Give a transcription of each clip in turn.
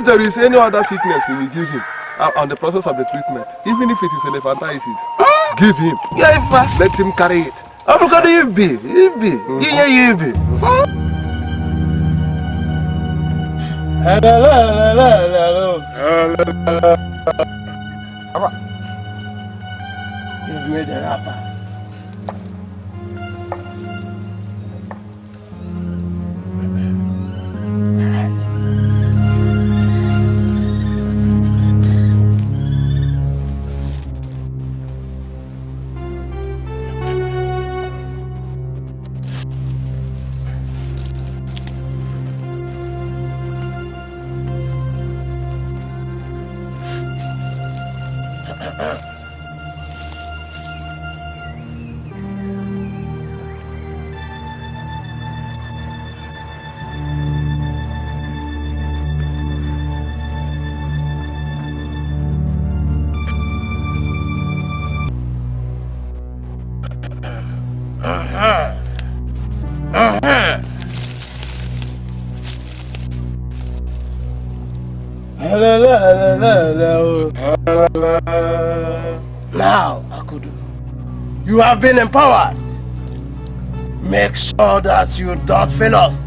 If there is any other sickness, he will give him on the process of the treatment. Even if it is elephantiasis, give him. Let him carry it. I'm going to be. You've made a rapper. Now, AKAUDU, you have been empowered. Make sure that you don't fail us.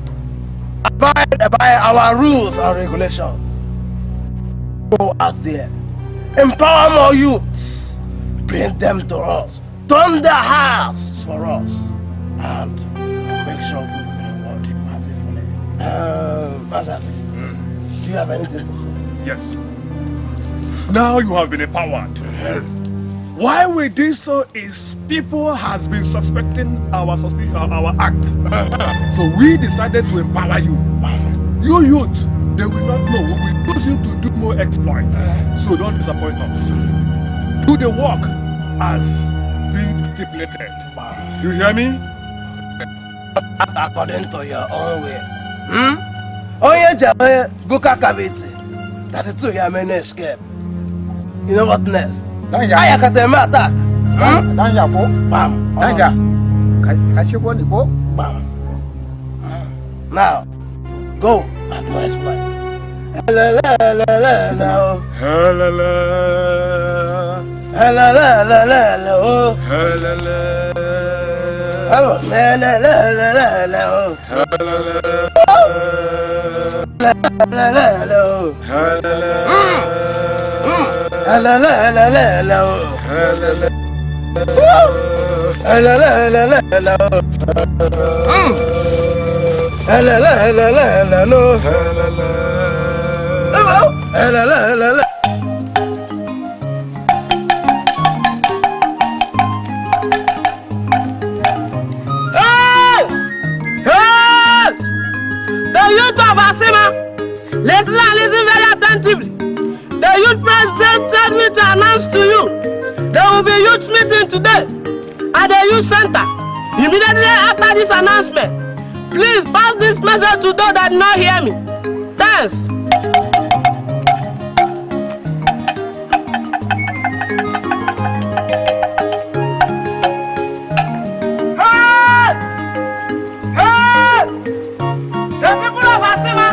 Abide by our rules and regulations. Go out there, empower more youths, bring them to us, turn their hearts for us, and make sure we reward you happily. Master, do you have anything to say? Yes. Now you have been empowered. Why we did so is people has been suspecting our act. So we decided to empower you. You youth, they will not know. We will use you to do more exploits. So don't disappoint us. Do the work as being stipulated. You hear me? According to your own way. Oh yeah, go kakaviti. That is too your main escape. You know what next? I got them attack. Bam. Bam. Now, go and do exploit. Listen very attentively. The youth president told me to announce to you there will be youth meeting today at the youth center. Immediately after this announcement, please pass this message to those that do not hear me. Thanks. The people of Asima,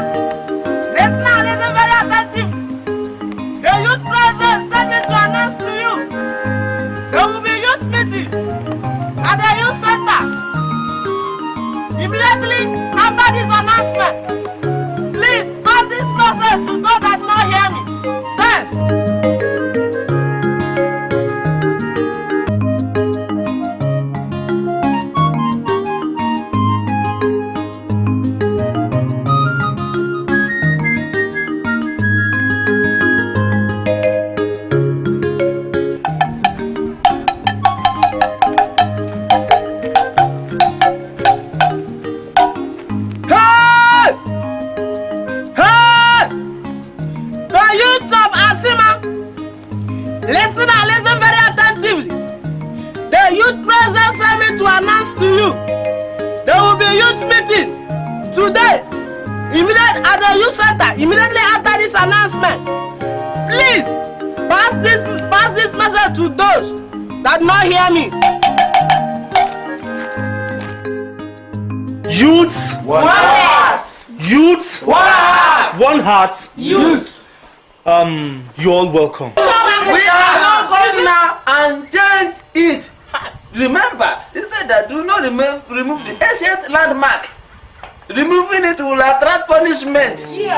listen very attentive. The youth president sent me to announce to you there will be youth meeting at the youth center. Immediately after this announcement, please pass this message to those that do not hear me. Thanks. Immediately after this announcement, please pass this message to those that do not hear me. Youths, Youth. One heart. Youth. You're all welcome. We are not going now and change it. Remember, he said that do not remove the ancient landmark. Removing it will attract punishment. Yeah.